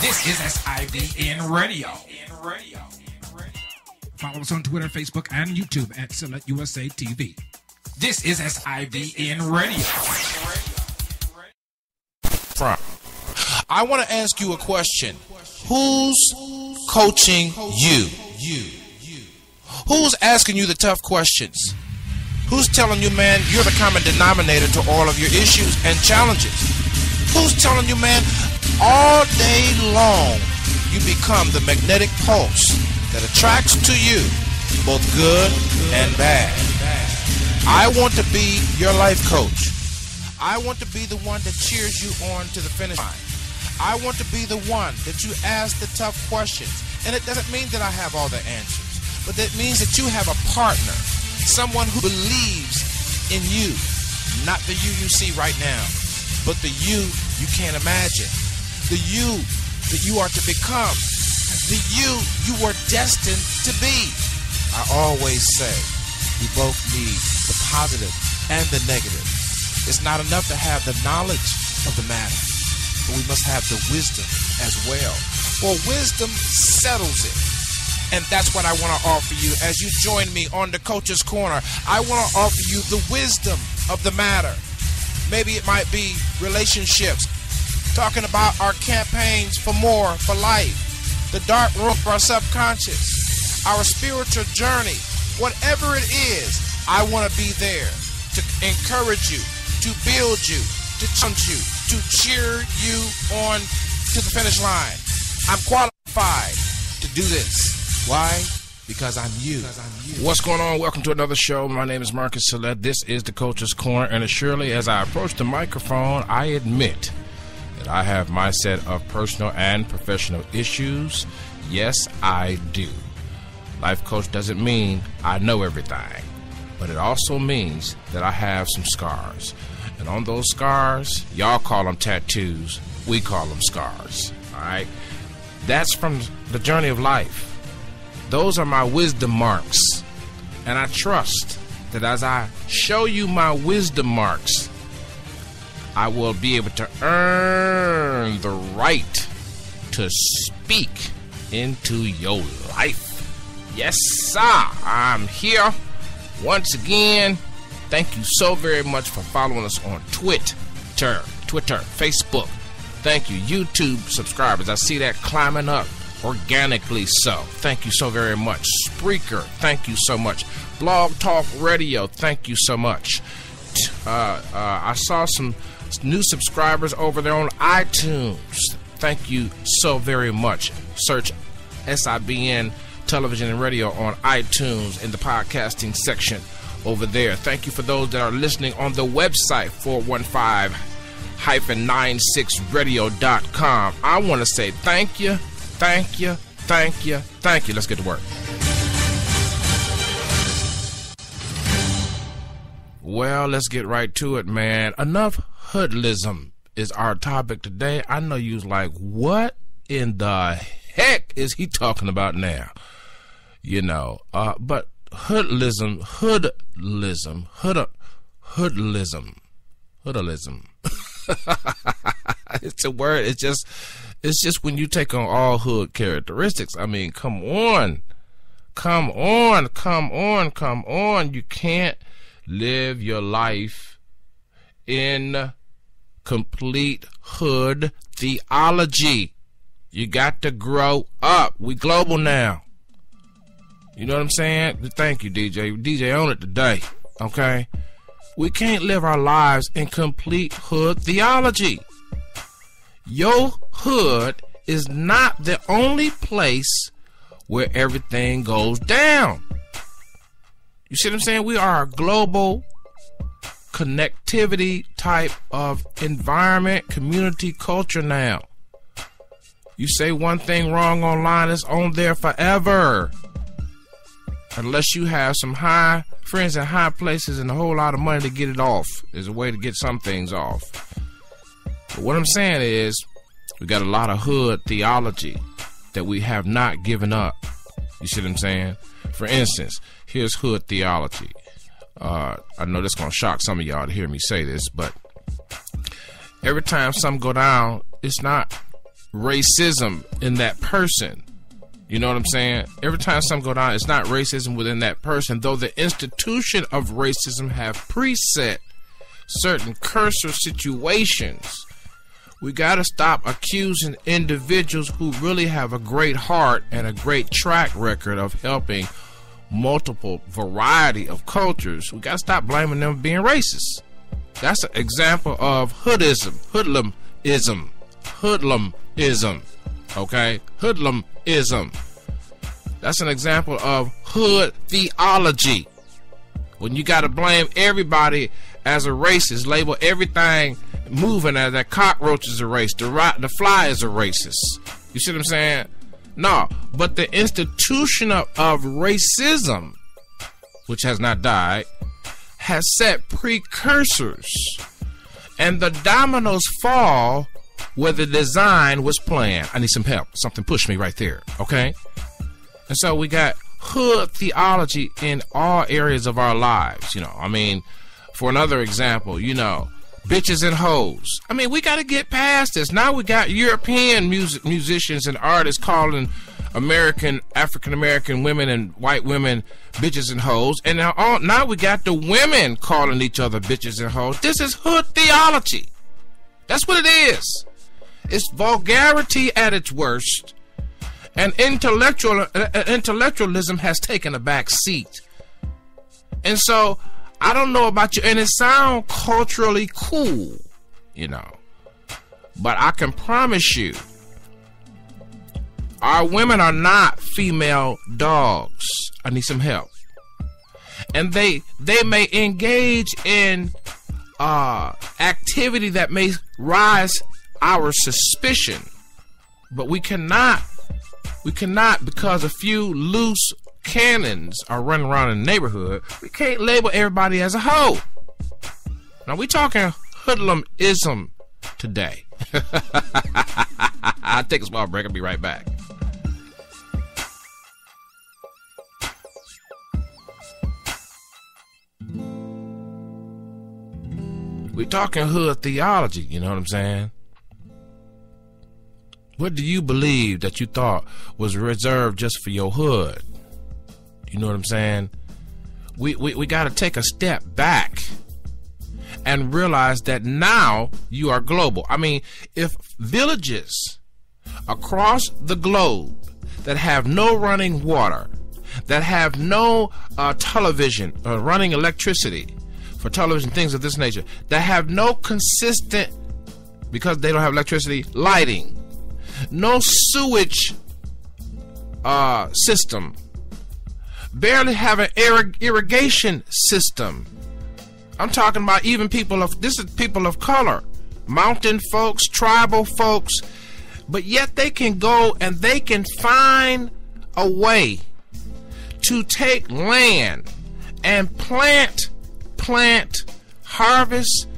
This is SIBN Radio. Follow us on Twitter, Facebook, and YouTube at Select USA TV. This is SIBN Radio. I want to ask you a question. Who's coaching you? Who's asking you the tough questions? Who's telling you, man, you're the common denominator to all of your issues and challenges? Who's telling you, man, all day long you become the magnetic pulse that attracts to you both good and bad? I want to be your life coach. I want to be the one that cheers you on to the finish line. I want to be the one that you ask the tough questions. And it doesn't mean that I have all the answers, but that means that you have a partner, someone who believes in you, not the you see right now, but the you can't imagine, the you that you are to become, the you are destined to be. I always say we both need the positive and the negative. It's not enough to have the knowledge of the matter, but we must have the wisdom as well. For wisdom settles it. And that's what I want to offer you as you join me on the Coach's Corner. I want to offer you the wisdom of the matter. Maybe it might be relationships, talking about our campaigns for more, for life, the dark room of our subconscious, our spiritual journey. Whatever it is, I want to be there to encourage you, to build you, to challenge you, to cheer you on to the finish line. I'm qualified to do this. Why? Because I'm you. What's going on? Welcome to another show. My name is Marcus Salette. This is the Coach's Corner, and as surely as I approach the microphone, I admit that I have my set of personal and professional issues. Yes, I do. Life coach doesn't mean I know everything, but it also means that I have some scars. And on those scars, y'all call them tattoos, we call them scars. All right? That's from the journey of life. Those are my wisdom marks. And I trust that as I show you my wisdom marks, I will be able to earn the right to speak into your life. Yes, sir. I'm here once again. Thank you so very much for following us on Twitter, Facebook. Thank you, YouTube subscribers. I see that climbing up organically so. Thank you so very much. Spreaker, thank you so much. Blog Talk Radio, thank you so much. I saw some new subscribers over there on iTunes. Thank you so very much. Search SIBN Television and Radio on iTunes in the podcasting section over there. Thank you for those that are listening on the website 415-96radio.com. I want to say thank you. Let's get to work. Well, let's get right to it, man. Enough Hoodluism is our topic today. I know you was like, what in the heck is he talking about now? You know, but Hoodluism. It's a word. It's just when you take on all hood characteristics. I mean, come on. You can't live your life in complete hood theology. You got to grow up. We global now. You know what I'm saying? Thank you, DJ. DJ on it today. Okay? We can't live our lives in complete hood theology. Your hood is not the only place where everything goes down. You see what I'm saying? We are a global connectivity type of environment, community, culture now. You say one thing wrong online, it's on there forever. Unless you have some high friends in high places and a whole lot of money to get it off. There's a way to get some things off. But what I'm saying is, we got a lot of hood theology that we have not given up. You see what I'm saying? For instance, here's hood theology. I know this is going to shock some of y'all to hear me say this, but every time something go down, it's not racism in that person. You know what I'm saying? Every time something go down, it's not racism within that person, though the institution of racism have preset certain cursor situations. We got to stop accusing individuals who really have a great heart and a great track record of helping multiple variety of cultures. We got to stop blaming them for being racist. That's an example of hoodluism, okay? Hoodluism. That's an example of hood theology. When you got to blame everybody as a racist, label everything moving as that cockroach is a racist, the fly is a racist. You see what I'm saying? No, but the institution of racism, which has not died, has set precursors, and the dominoes fall where the design was planned. I need some help. Something pushed me right there, okay? And so we got hood theology in all areas of our lives, you know. I mean, for another example, you know, bitches and hoes. I mean, we got to get past this. Now we got European musicians and artists calling African-American women and white women bitches and hoes. And now we got the women calling each other bitches and hoes. This is hood theology. That's what it is. It's vulgarity at its worst. And intellectualism has taken a back seat. And so, I don't know about you, and it sounds culturally cool, you know, but I can promise you, our women are not female dogs. I need some help. And they may engage in activity that may rise our suspicion, but we cannot, because a few loose cannons are running around in the neighborhood, we can't label everybody as a hoe. Now we talking hoodlumism today. I'll take a small break. I'll be right back. We're talking hood theology, you know what I'm saying? What do you believe that you thought was reserved just for your hood? You know what I'm saying? We got to take a step back and realize that now you are global. I mean, if villages across the globe that have no running water, that have no television, running electricity for television, things of this nature, that have no consistent, because they don't have electricity, lighting, no sewage system, barely have an irrigation system. I'm talking about even this is people of color, mountain folks, tribal folks, but yet they can go and they can find a way to take land and plant, harvest,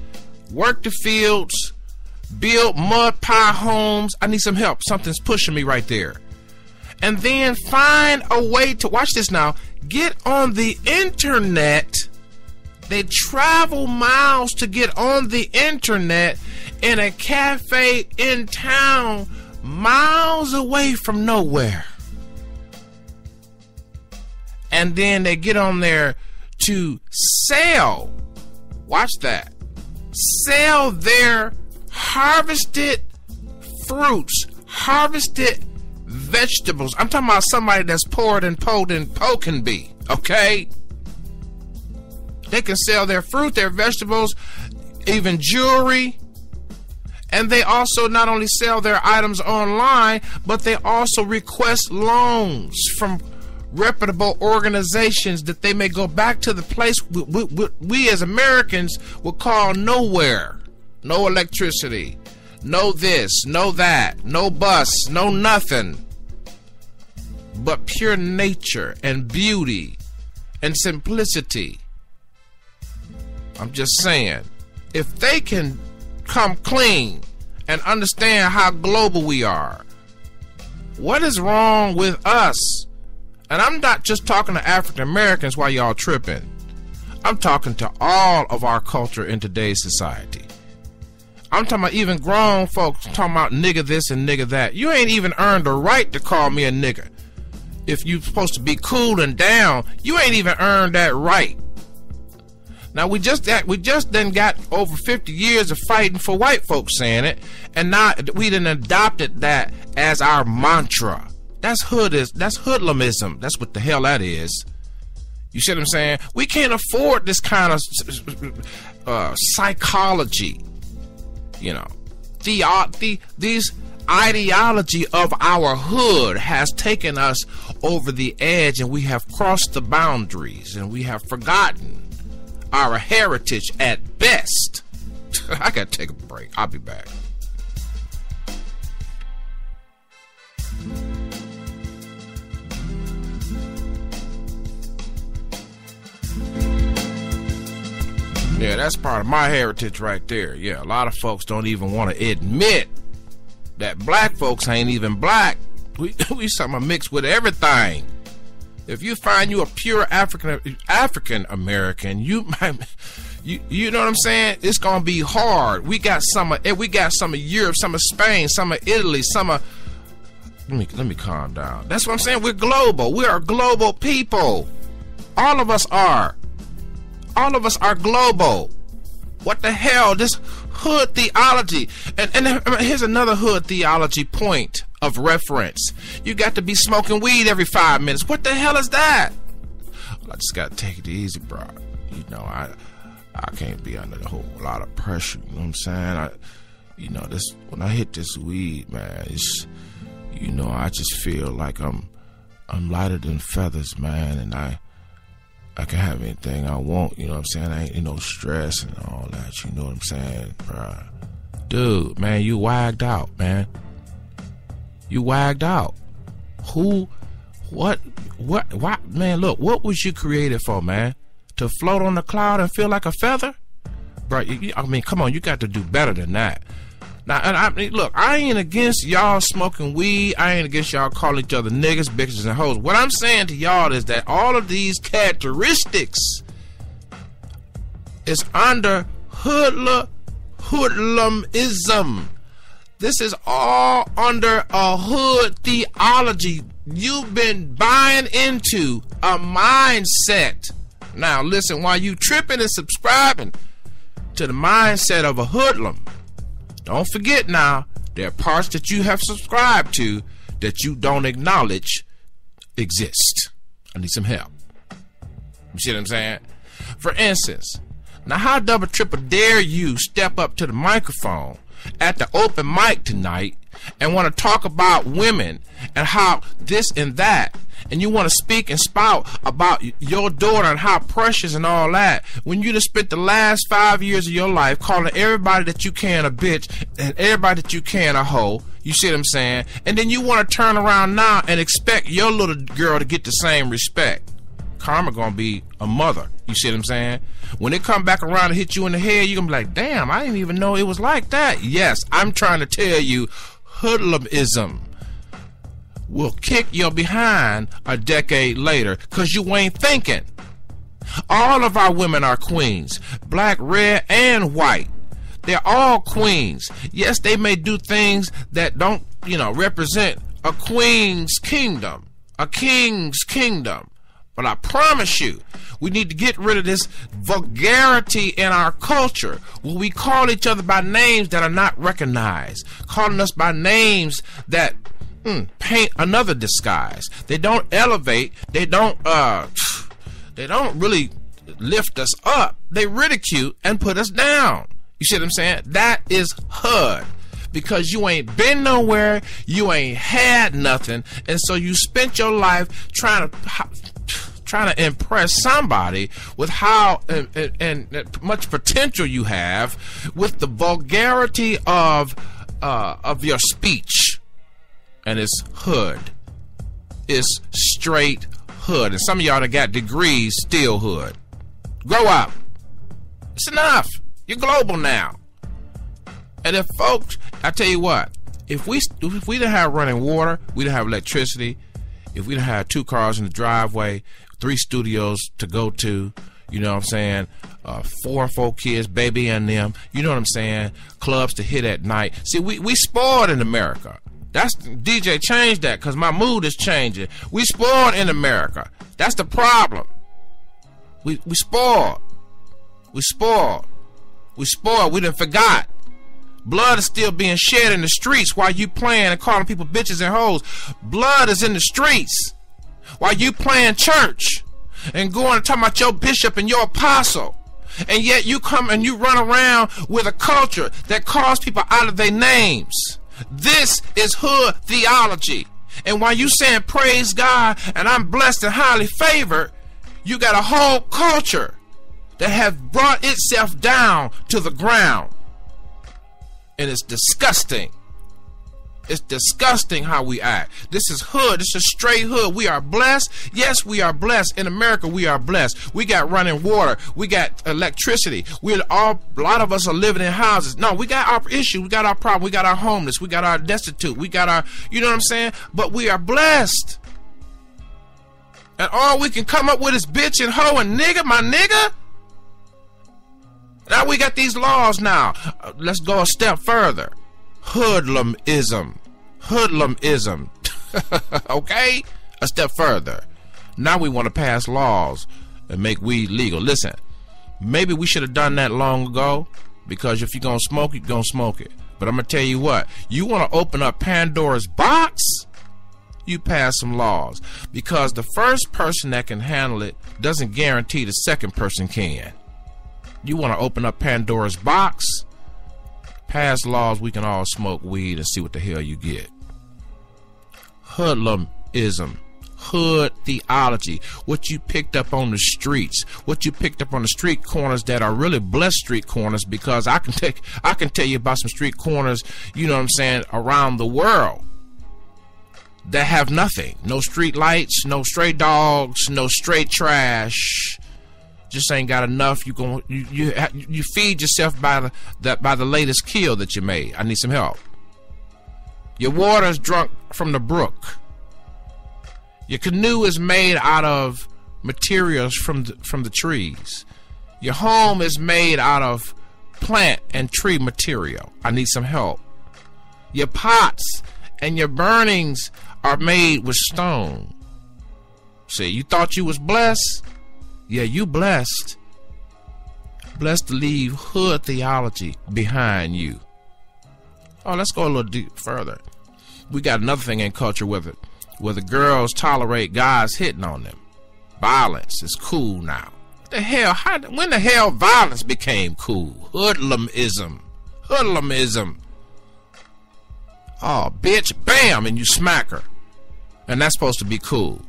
work the fields, build mud pie homes. I need some help. Something's pushing me right there. And then find a way to, watch this now, get on the internet. They travel miles to get on the internet in a cafe in town, miles away from nowhere. And then they get on there to sell, watch that, sell their harvested fruits, harvested vegetables. I'm talking about somebody that's poured and pulled and poking bee, okay? They can sell their fruit, their vegetables, even jewelry. And they also not only sell their items online, but they also request loans from reputable organizations that they may go back to the place we as Americans would call nowhere. No electricity, no this, no that, no bus, no nothing, but pure nature and beauty and simplicity. I'm just saying, if they can come clean and understand how global we are, what is wrong with us? And I'm not just talking to African Americans while y'all tripping. I'm talking to all of our culture in today's society. I'm talking about even grown folks talking about nigga this and nigga that. You ain't even earned the right to call me a nigga. If you supposed to be cool and down, you ain't even earned that right. Now we just then got over 50 years of fighting for white folks saying it, and now we done adopted that as our mantra. That's hoodlumism. That's what the hell that is. You see what I'm saying? We can't afford this kind of psychology. You know, these ideology of our hood has taken us over the edge, and we have crossed the boundaries, and we have forgotten our heritage at best. I gotta take a break. I'll be back. Yeah, that's part of my heritage right there. Yeah, a lot of folks don't even want to admit that black folks ain't even black. We something mixed with everything. If you find you a pure African American, you know what I'm saying? It's gonna be hard. We got some of Europe, some of Spain, some of Italy, some of. Let me calm down. That's what I'm saying. We're global. We are global people. All of us are. All of us are global. What the hell? This hood theology. And here's another hood theology point of reference. You got to be smoking weed every 5 minutes. What the hell is that? Well, I just got to take it easy, bro. You know, I can't be under a whole lot of pressure. You know what I'm saying? When I hit this weed, man, it's, I just feel like I'm lighter than feathers, man, and I can have anything I want, you know what I'm saying? I ain't no stress and all that, you know what I'm saying, bro? Dude, man, you wagged out, man. You wagged out. Who, what, man, look, what was you created for, man? To float on the cloud and feel like a feather? Bro, I mean, come on, you got to do better than that. Now, and I mean, look, I ain't against y'all smoking weed. I ain't against y'all calling each other niggas, bitches, and hoes. What I'm saying to y'all is that all of these characteristics is under hoodlumism. This is all under a hood theology. You've been buying into a mindset. Now, listen, while you tripping and subscribing to the mindset of a hoodlum, don't forget now, there are parts that you have subscribed to that you don't acknowledge exist. I need some help. You see what I'm saying? For instance, now how double triple dare you step up to the microphone at the open mic tonight and want to talk about women and how this and that, and you want to speak and spout about your daughter and how precious and all that, when you just spent the last 5 years of your life calling everybody that you can a bitch and everybody that you can a hoe. You see what I'm saying? And then you want to turn around now and expect your little girl to get the same respect. Karma gonna be a mother. You see what I'm saying? When it come back around and hit you in the head, you're gonna be like, damn, I didn't even know it was like that. Yes, I'm trying to tell you, hoodlumism will kick your behind a decade later because you ain't thinking. All of our women are queens, black, red, and white. They're all queens. Yes, they may do things that don't, represent a queen's kingdom, a king's kingdom. But I promise you, we need to get rid of this vulgarity in our culture where we call each other by names that are not recognized, calling us by names that paint another disguise. They don't elevate. They don't really lift us up. They ridicule and put us down. You see what I'm saying? That is hood. Because you ain't been nowhere, you ain't had nothing, and so you spent your life trying to impress somebody with how and much potential you have, with the vulgarity of your speech. And it's hood. It's straight hood. And some of y'all that got degrees still hood. Grow up. It's enough. You're global now. And if folks, I tell you what, if we didn't have running water, we didn't have electricity, if we didn't have 2 cars in the driveway, 3 studios to go to, you know what I'm saying, 4 and 4 kids, baby and them. You know what I'm saying? Clubs to hit at night. See, we spoiled in America. That's DJ, change that, because my mood is changing. We spoiled in America. That's the problem. We spoiled. We spoiled. We spoiled. We done forgot. Blood is still being shed in the streets while you playing and calling people bitches and hoes. Blood is in the streets while you playing church and going and talking about your bishop and your apostle. And yet you come and you run around with a culture that calls people out of their names. This is hood theology. And while you saying praise God and I'm blessed and highly favored, you got a whole culture that has brought itself down to the ground. And it's disgusting. It's disgusting how we act. This is hood. This is straight hood. We are blessed. Yes, we are blessed. In America, we are blessed. We got running water. We got electricity. A lot of us are living in houses. No, we got our issues. We got our problem. We got our homeless. We got our destitute. We got our, you know what I'm saying? But we are blessed. And all we can come up with is bitch and hoe and nigga, my nigga. Now we got these laws now. Let's go a step further. Hoodlumism. Hoodlumism. Okay? A step further. Now we want to pass laws and make weed legal. Listen, maybe we should have done that long ago, because if you're going to smoke it, you're going to smoke it. But I'm going to tell you what. You want to open up Pandora's box? You pass some laws. Because the first person that can handle it doesn't guarantee the second person can. You want to open up Pandora's box? Pass laws we can all smoke weed and see what the hell you get. Hoodlumism. Hood theology. What you picked up on the streets. What you picked up on the street corners that are really blessed street corners, because I can tell you about some street corners, you know what I'm saying, around the world that have nothing. No street lights, no stray dogs, no straight trash. Just ain't got enough. You feed yourself by the latest kill that you made. I need some help. Your water is drunk from the brook. Your canoe is made out of materials from the trees. Your home is made out of plant and tree material. I need some help. Your pots and your burnings are made with stone. See, you thought you was blessed? Yeah, you blessed. Blessed to leave hood theology behind you. Oh, let's go a little deep further. We got another thing in culture where the girls tolerate guys hitting on them. Violence is cool now. What the hell? When the hell violence became cool? Hoodlumism. Hoodlumism. Oh, bitch, bam, and you smack her. And that's supposed to be cool.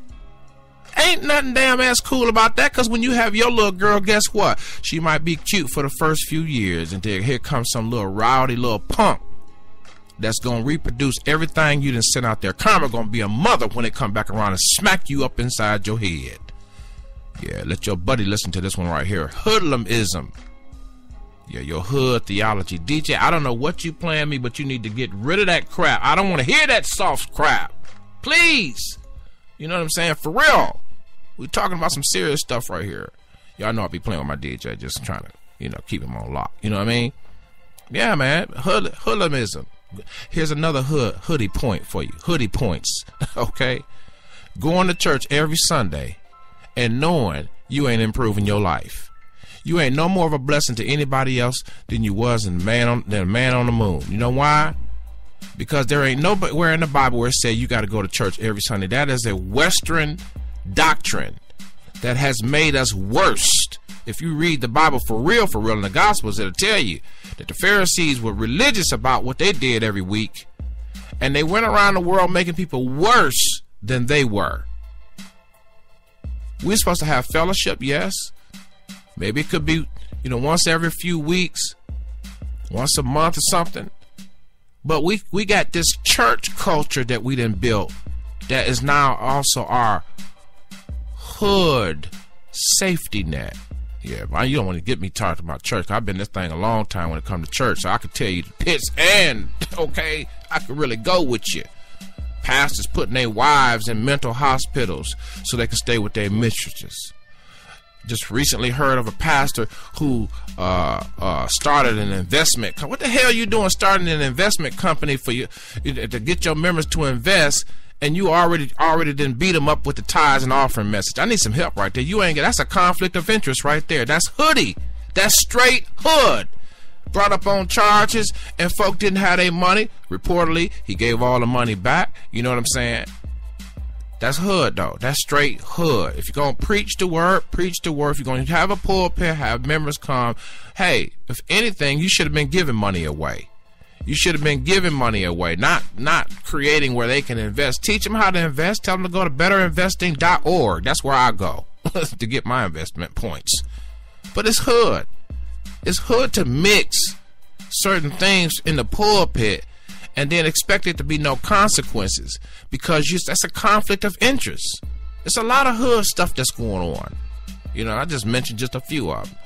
Ain't nothing damn ass cool about that, because when you have your little girl, guess what? She might be cute for the first few years, and then here comes some little rowdy little punk that's gonna reproduce everything you done sent out there. Karma gonna be a mother when it come back around and smack you up inside your head. Yeah, let your buddy listen to this one right here. Hoodlumism. Yeah, your hood theology. DJ, I don't know what you playing me, but you need to get rid of that crap. I don't want to hear that soft crap. Please. You know what I'm saying? For real. We're talking about some serious stuff right here. Y'all know I be playing with my DJ, just trying to, you know, keep him on lock. You know what I mean? Yeah, man. Hoodlumism. Here's another hoodie point for you. Hoodie points. Okay? Going to church every Sunday and knowing you ain't improving your life. You ain't no more of a blessing to anybody else than you was in man on the moon. You know why? Because there ain't nowhere in the Bible where it says you got to go to church every Sunday. That is a Western doctrine that has made us worse. If you read the Bible for real in the Gospels, it'll tell you that the Pharisees were religious about what they did every week, and they went around the world making people worse than they were. We're supposed to have fellowship, yes. Maybe it could be, you know, once every few weeks, once a month or something. But we got this church culture that we done built that is now also our hood safety net. Yeah, man, you don't want to get me talking about church. I've been this thing a long time when it comes to church, so I can tell you the pits and, okay, I can really go with you. Pastors putting their wives in mental hospitals so they can stay with their mistresses. just recently heard of a pastor who started an investment. What the hell are you doing starting an investment company for you to get your members to invest, and you already didn't beat them up with the tithes and offering message? I need some help right there. That's a conflict of interest right there. That's hoodie. That's straight hood. Brought up on charges, and folk didn't have their money. Reportedly, he gave all the money back. You know what I'm saying? That's hood, though. That's straight hood. If you're going to preach the word, preach the word. If you're going to have a pulpit, have members come. Hey, if anything, you should have been giving money away. You should have been giving money away, not creating where they can invest. Teach them how to invest. Tell them to go to betterinvesting.org. That's where I go to get my investment points. But it's hood. It's hood to mix certain things in the pulpit and then expect it to be no consequences, because that's a conflict of interest. It's a lot of hood stuff that's going on. You know, I just mentioned just a few of them.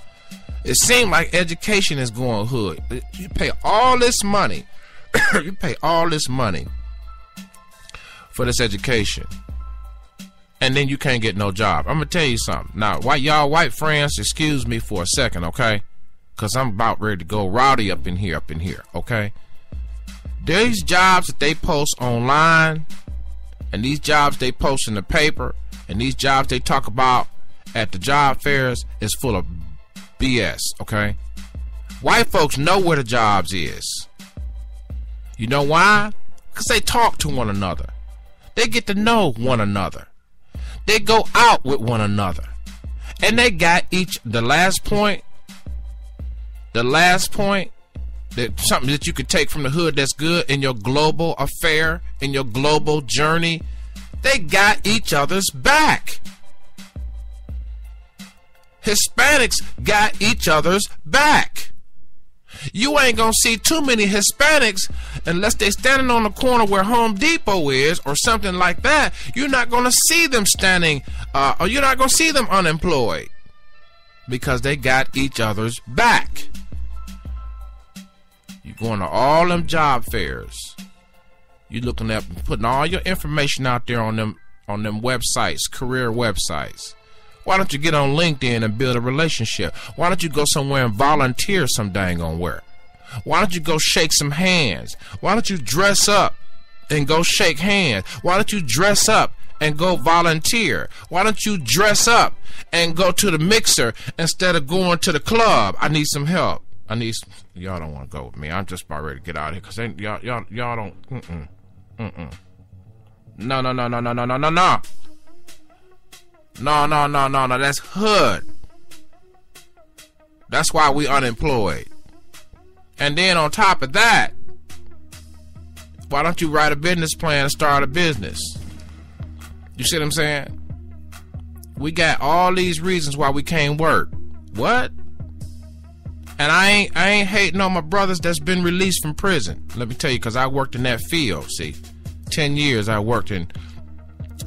It seems like education is going hood. You pay all this money. You pay all this money for this education, and then you can't get no job. I'm gonna tell you something. Now, y'all white friends, excuse me for a second, okay? Because I'm about ready to go rowdy up in here, okay? These jobs that they post online, and these jobs they post in the paper, and these jobs they talk about at the job fairs is full of BS, okay? White folks know where the jobs is. You know why? Because they talk to one another. They get to know one another. They go out with one another. And they got the last point, that something that you could take from the hood that's good in your global affair, in your global journey, they got each other's back. Hispanics got each other's back. You ain't gonna see too many Hispanics unless they standing on the corner where Home Depot is or something like that. You're not gonna see them standing, or you're not gonna see them unemployed, because they got each other's back. You going to all them job fairs. You looking at putting all your information out there on them websites, career websites. Why don't you get on LinkedIn and build a relationship? Why don't you go somewhere and volunteer some dang on where? Why don't you go shake some hands? Why don't you dress up and go shake hands? Why don't you dress up and go volunteer? Why don't you dress up and go to the mixer instead of going to the club? I need some help. Y'all don't want to go with me. I'm just about ready to get out of here, because y'all don't. No. That's hood. That's why we unemployed. And then on top of that, why don't you write a business plan and start a business? You see what I'm saying? We got all these reasons why we can't work. What? And I ain't hating on my brothers that's been released from prison. Let me tell you, because I worked in that field. See, 10 years I worked in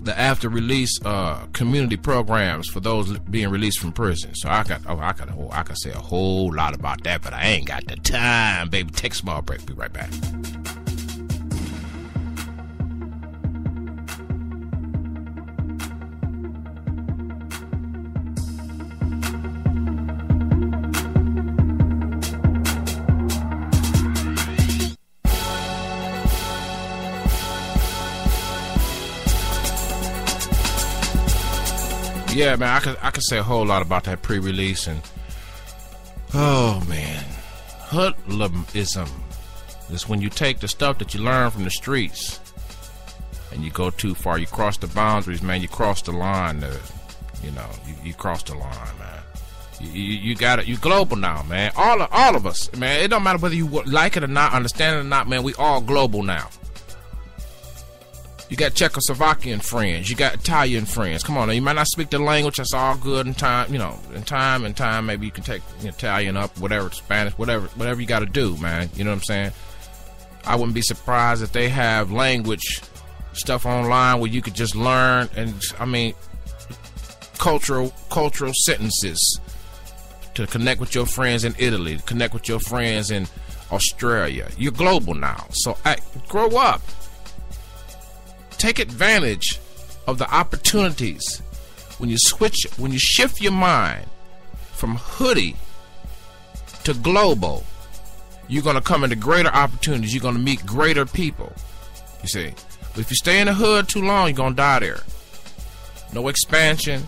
the after release community programs for those being released from prison. So I could say a whole lot about that, but I ain't got the time, baby. Take a small break. Be right back. Yeah, man, I could say a whole lot about that pre-release, and oh man, Hoodluism is when you take the stuff that you learn from the streets and you go too far. You cross the boundaries, man. You cross the line. You cross the line, man. You got it. You global now, man. All of us, man. It don't matter whether you like it or not, understand it or not, man. We all global now. You got Czechoslovakian friends. You got Italian friends. Come on, now, you might not speak the language. That's all good in time. In time, maybe you can take Italian up, whatever, Spanish, whatever you got to do, man. You know what I'm saying? I wouldn't be surprised if they have language stuff online where you could just learn, and cultural sentences to connect with your friends in Italy, to connect with your friends in Australia. You're global now, so grow up. Take advantage of the opportunities when you shift your mind from hoodie to global, you're going to come into greater opportunities. You're going to meet greater people. You see, but if you stay in the hood too long, you're going to die there. No expansion.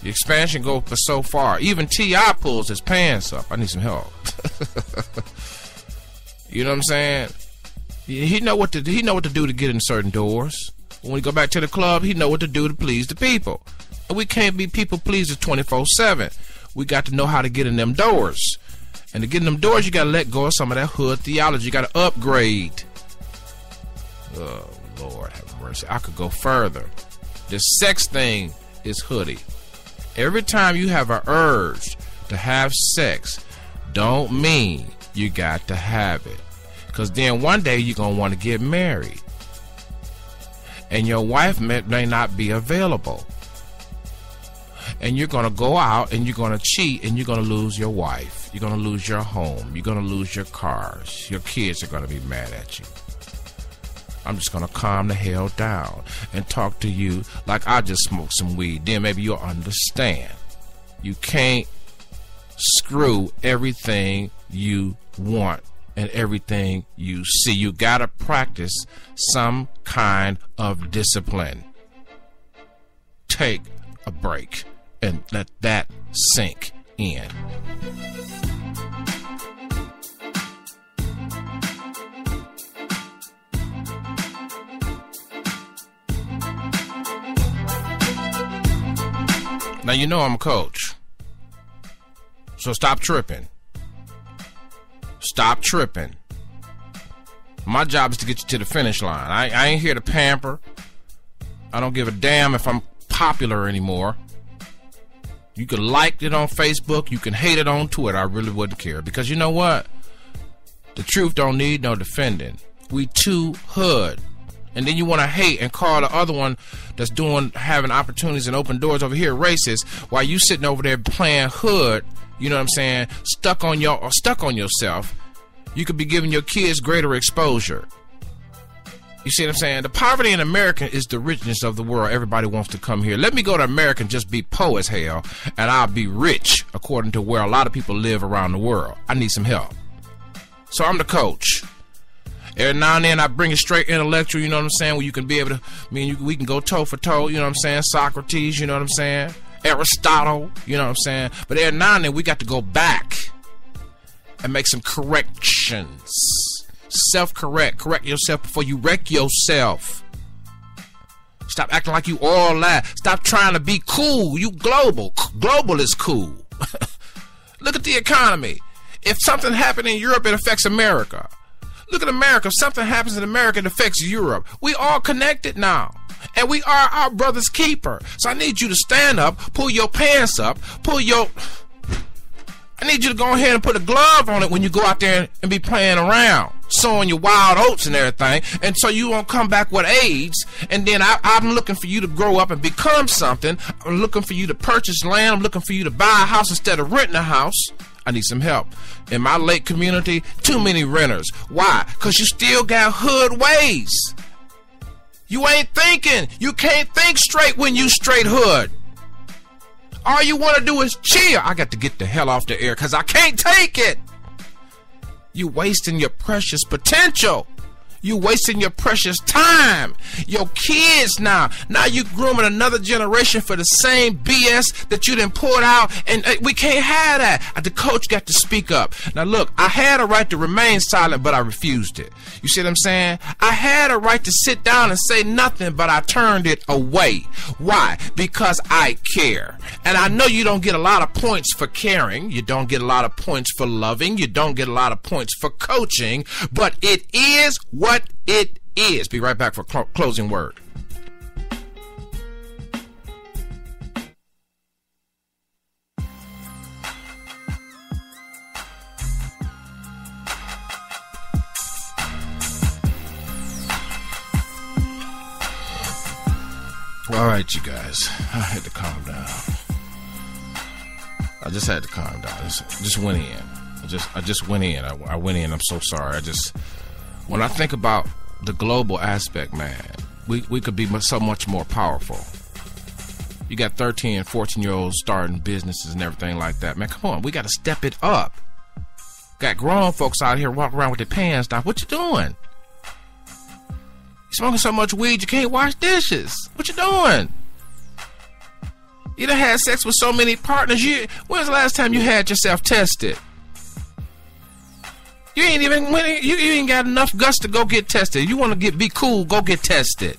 The expansion goes for so far. Even T.I. pulls his pants up. I need some help. You know what I'm saying? He know what to do to get in certain doors. When we go back to the club, he know what to do to please the people. And we can't be people pleasers 24/7. We got to know how to get in them doors. And to get in them doors, you got to let go of some of that hood theology. You got to upgrade. Oh, Lord have mercy. I could go further. The sex thing is hoodie. Every time you have an urge to have sex, don't mean you got to have it. Because then one day you're going to want to get married. And your wife may not be available. And you're going to go out and you're going to cheat and you're going to lose your wife. You're going to lose your home. You're going to lose your cars. Your kids are going to be mad at you. I'm just going to calm the hell down and talk to you like I just smoked some weed. Then maybe you'll understand. You can't screw everything you want and everything you see. You got to practice some kind of discipline. Take a break and let that sink in. Now, you know I'm a coach, so stop tripping. Stop tripping. My job is to get you to the finish line. I ain't here to pamper. I don't give a damn if I'm popular anymore. You can like it on Facebook. You can hate it on Twitter. I really wouldn't care. Because you know what? The truth don't need no defending. We too hood. And then you want to hate and call the other one that's having opportunities and open doors over here racist, while you sitting over there playing hood, you know what I'm saying, stuck on yourself. You could be giving your kids greater exposure. You see what I'm saying? The poverty in America is the richness of the world. Everybody wants to come here. Let me go to America and just be poor as hell, and I'll be rich according to where a lot of people live around the world. I need some help. So I'm the coach. Every now and then I bring it straight intellectual, you know what I'm saying, where you can be able to, we can go toe for toe, you know what I'm saying, Socrates, you know what I'm saying, Aristotle, you know what I'm saying, but every now and then we got to go back and make some corrections. Self-correct yourself before you wreck yourself. Stop acting like you all that. Stop trying to be cool. You global. Global is cool. Look at the economy. If something happened in Europe, it affects America. Look at America. If something happens in America, it affects Europe. We all connected now. And we are our brother's keeper. So I need you to stand up, pull your pants up, I need you to go ahead and put a glove on it when you go out there and be playing around, sowing your wild oats and everything, and so you won't come back with AIDS. And then I'm looking for you to grow up and become something. I'm looking for you to purchase land. I'm looking for you to buy a house instead of renting a house. I need some help. In my lake community, too many renters. Why? Because you still got hood ways. You ain't thinking. You can't think straight when you straight hood. All you want to do is chill. I got to get the hell off the air because I can't take it. You wasting your precious potential. You wasting your precious time. Your kids now you grooming another generation for the same BS that you done poured out, and we can't have that. The coach got to speak up. Now look, I had a right to remain silent, but I refused it. You see what I'm saying? I had a right to sit down and say nothing, but I turned it away. Why? Because I care. And I know you don't get a lot of points for caring. You don't get a lot of points for loving. You don't get a lot of points for coaching, but it is what it is. Be right back for closing word. All right, you guys, I had to calm down. I just had to calm down. Just went in. I just went in. I went in. I'm so sorry. When I think about the global aspect, man, we could be so much more powerful. You got 13 and 14-year-olds starting businesses and everything like that. Man, come on. We got to step it up. Got grown folks out here walking around with their pants down. What you doing? You smoking so much weed you can't wash dishes. What you doing? You done had sex with so many partners. When's the last time you had yourself tested? You ain't even you ain't got enough guts to go get tested. You want to be cool, go get tested.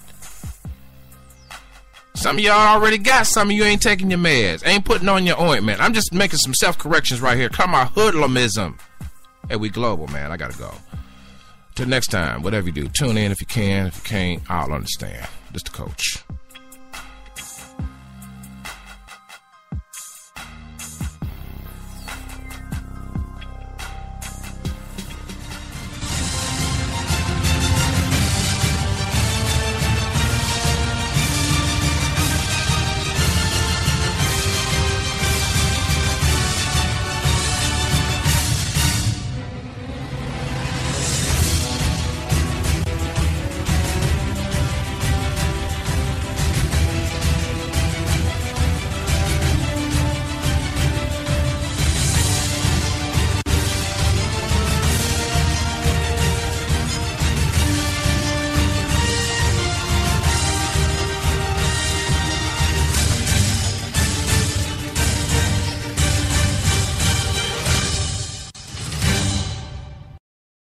Some of y'all already got some of you ain't taking your meds, ain't putting on your ointment. I'm just making some self-corrections right here. Come on, hoodlumism. Hey, we global, man. I gotta go. Till next time, whatever you do, tune in if you can. If you can't, I'll understand. This the coach.